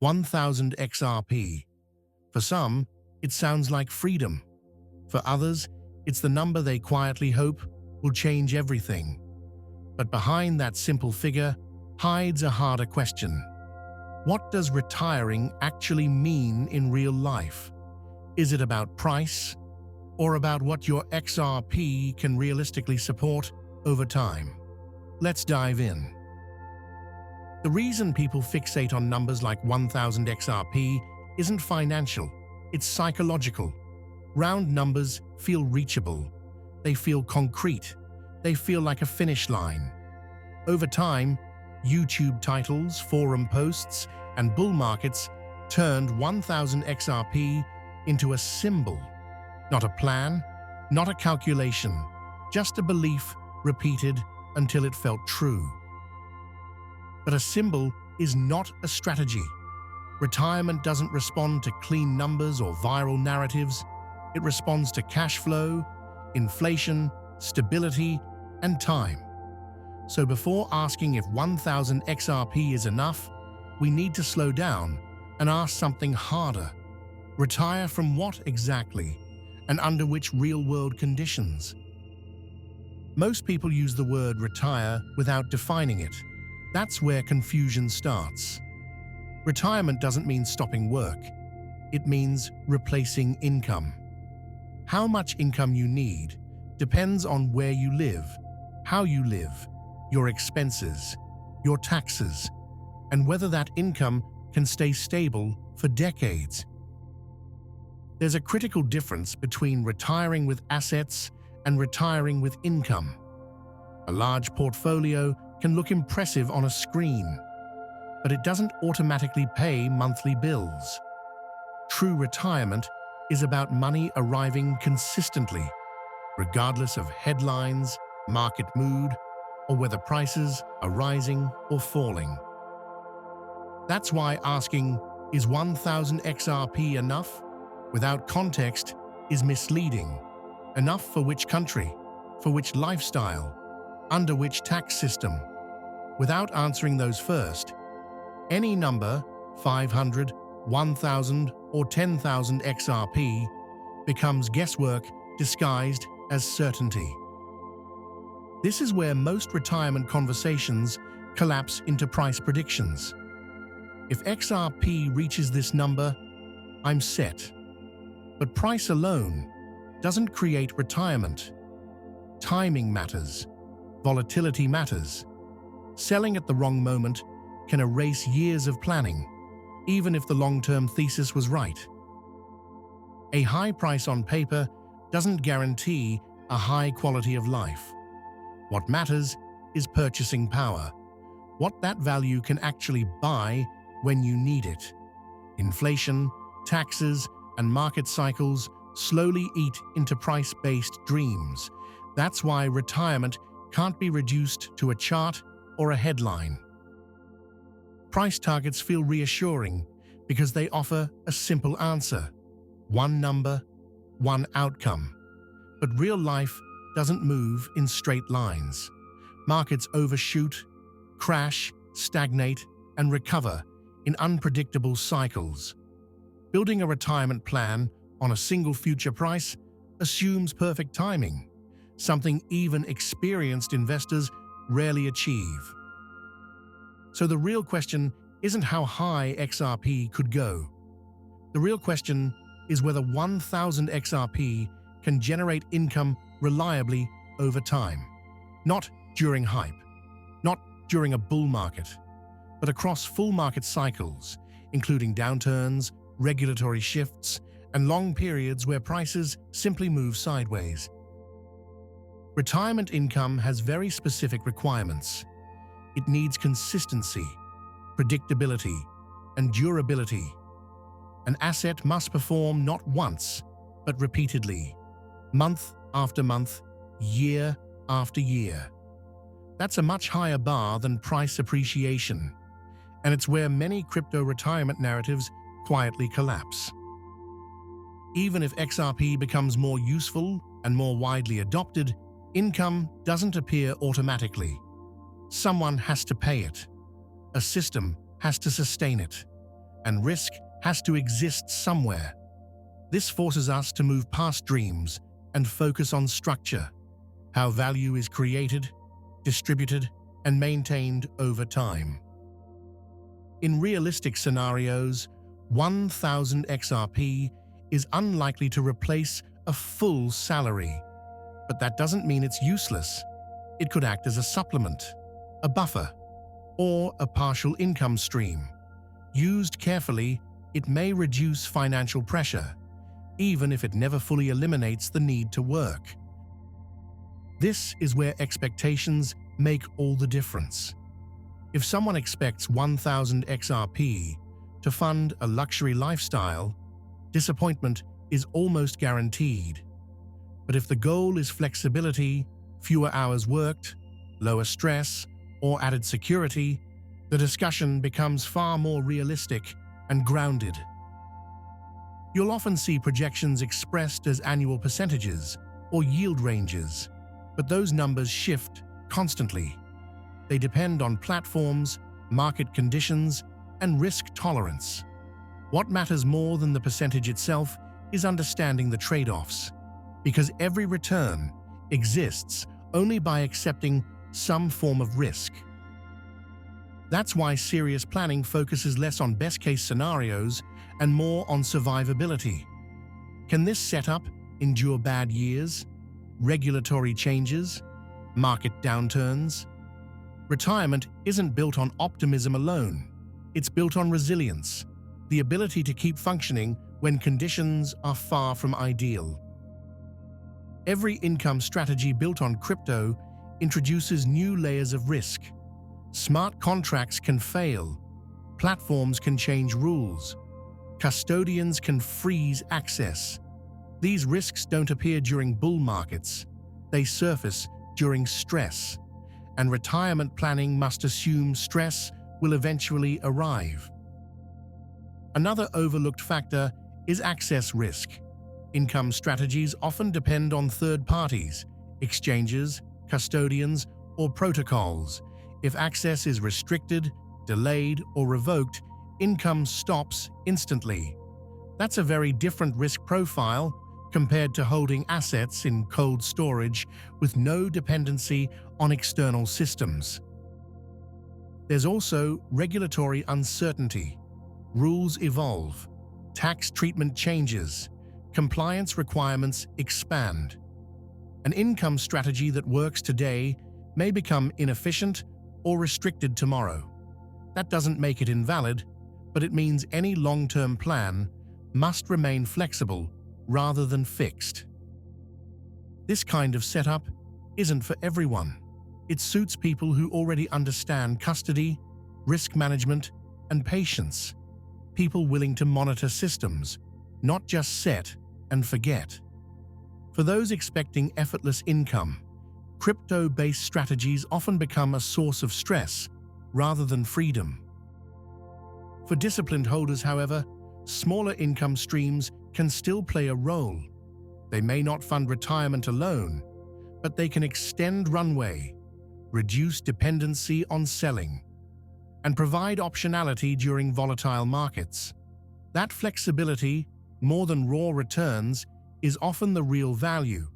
1000 XRP. For some, it sounds like freedom. For others, it's the number they quietly hope will change everything. But behind that simple figure hides a harder question. What does retiring actually mean in real life? Is it about price, or about what your XRP can realistically support over time? Let's dive in. The reason people fixate on numbers like 1000 XRP isn't financial, it's psychological. Round numbers feel reachable. They feel concrete. They feel like a finish line. Over time, YouTube titles, forum posts, and bull markets turned 1000 XRP into a symbol. Not a plan, not a calculation, just a belief repeated until it felt true. But a symbol is not a strategy. Retirement doesn't respond to clean numbers or viral narratives. It responds to cash flow, inflation, stability, and time. So before asking if 1000 XRP is enough, we need to slow down and ask something harder. Retire from what exactly, and under which real-world conditions? Most people use the word retire without defining it. That's where confusion starts. Retirement doesn't mean stopping work. It means replacing income. How much income you need depends on where you live, how you live, your expenses, your taxes, and whether that income can stay stable for decades. There's a critical difference between retiring with assets and retiring with income. A large portfolio can look impressive on a screen, but it doesn't automatically pay monthly bills. True retirement is about money arriving consistently, regardless of headlines, market mood, or whether prices are rising or falling. That's why asking, is 1000 XRP enough? Without context is misleading. Enough for which country? For which lifestyle? Under which tax system? Without answering those first, any number, 500, 1000, or 10,000 XRP, becomes guesswork disguised as certainty. This is where most retirement conversations collapse into price predictions. If XRP reaches this number, I'm set. But price alone doesn't create retirement. Timing matters. Volatility matters. Selling at the wrong moment can erase years of planning, even if the long-term thesis was right. A high price on paper doesn't guarantee a high quality of life. What matters is purchasing power, what that value can actually buy when you need it. Inflation, taxes, and market cycles slowly eat into price-based dreams. That's why retirement can't be reduced to a chart or a headline. Price targets feel reassuring because they offer a simple answer. One number, one outcome. But real life doesn't move in straight lines. Markets overshoot, crash, stagnate, and recover in unpredictable cycles. Building a retirement plan on a single future price assumes perfect timing, something even experienced investors rarely achieve. So the real question isn't how high XRP could go. The real question is whether 1000 XRP can generate income reliably over time. Not during hype, not during a bull market, but across full market cycles, including downturns, regulatory shifts, and long periods where prices simply move sideways. Retirement income has very specific requirements. It needs consistency, predictability, and durability. An asset must perform not once, but repeatedly, month after month, year after year. That's a much higher bar than price appreciation, and it's where many crypto retirement narratives quietly collapse. Even if XRP becomes more useful and more widely adopted, income doesn't appear automatically. Someone has to pay it. A system has to sustain it. and risk has to exist somewhere. This forces us to move past dreams and focus on structure, how value is created, distributed, and maintained over time. In realistic scenarios, 1,000 XRP is unlikely to replace a full salary. But that doesn't mean it's useless. It could act as a supplement, a buffer, or a partial income stream. Used carefully, it may reduce financial pressure, even if it never fully eliminates the need to work. This is where expectations make all the difference. If someone expects 1,000 XRP to fund a luxury lifestyle, disappointment is almost guaranteed. But if the goal is flexibility, fewer hours worked, lower stress, or added security, the discussion becomes far more realistic and grounded. You'll often see projections expressed as annual percentages or yield ranges, but those numbers shift constantly. They depend on platforms, market conditions, and risk tolerance. What matters more than the percentage itself is understanding the trade-offs, because every return exists only by accepting some form of risk. That's why serious planning focuses less on best-case scenarios and more on survivability. Can this setup endure bad years, regulatory changes, market downturns? Retirement isn't built on optimism alone. It's built on resilience, the ability to keep functioning when conditions are far from ideal. Every income strategy built on crypto introduces new layers of risk. Smart contracts can fail, platforms can change rules, custodians can freeze access. These risks don't appear during bull markets, they surface during stress, and retirement planning must assume stress will eventually arrive. Another overlooked factor is access risk. Income strategies often depend on third parties, exchanges, custodians, or protocols. If access is restricted, delayed, or revoked, income stops instantly. That's a very different risk profile compared to holding assets in cold storage with no dependency on external systems. There's also regulatory uncertainty. Rules evolve, tax treatment changes, compliance requirements expand. An income strategy that works today may become inefficient or restricted tomorrow. That doesn't make it invalid, but it means any long-term plan must remain flexible rather than fixed. This kind of setup isn't for everyone. It suits people who already understand custody, risk management, and patience. People willing to monitor systems, not just set and forget. For those expecting effortless income, crypto-based strategies often become a source of stress rather than freedom. For disciplined holders, however, smaller income streams can still play a role. They may not fund retirement alone, but they can extend runway, reduce dependency on selling, and provide optionality during volatile markets. That flexibility, more than raw returns, is often the real value.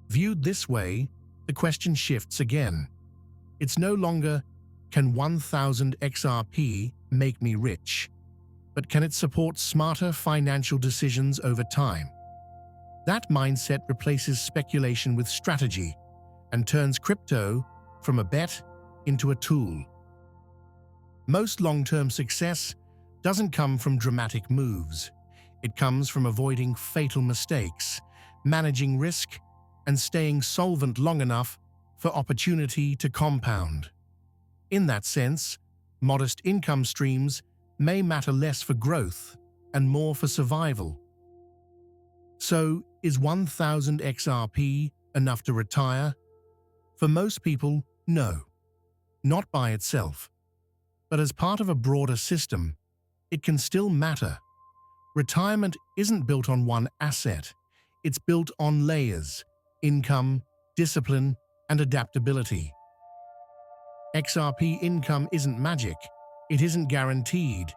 Viewed this way, the question shifts again. It's no longer, can 1,000 XRP make me rich? But can it support smarter financial decisions over time? That mindset replaces speculation with strategy and turns crypto from a bet into a tool. Most long-term success doesn't come from dramatic moves. It comes from avoiding fatal mistakes, managing risk, and staying solvent long enough for opportunity to compound. In that sense, modest income streams may matter less for growth and more for survival. So, is 1,000 XRP enough to retire? For most people, no. Not by itself. But as part of a broader system, it can still matter. Retirement isn't built on one asset. It's built on layers: income, discipline, and adaptability. XRP income isn't magic. It isn't guaranteed.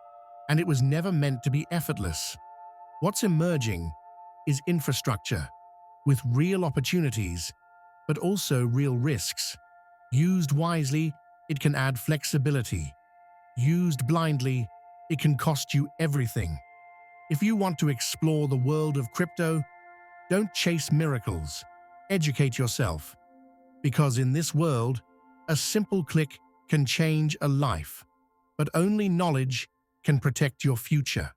and it was never meant to be effortless. What's emerging is infrastructure, with real opportunities, but also real risks. Used wisely, it can add flexibility. Used blindly, it can cost you everything. If you want to explore the world of crypto, don't chase miracles. Educate yourself. Because in this world, a simple click can change a life, but only knowledge can protect your future.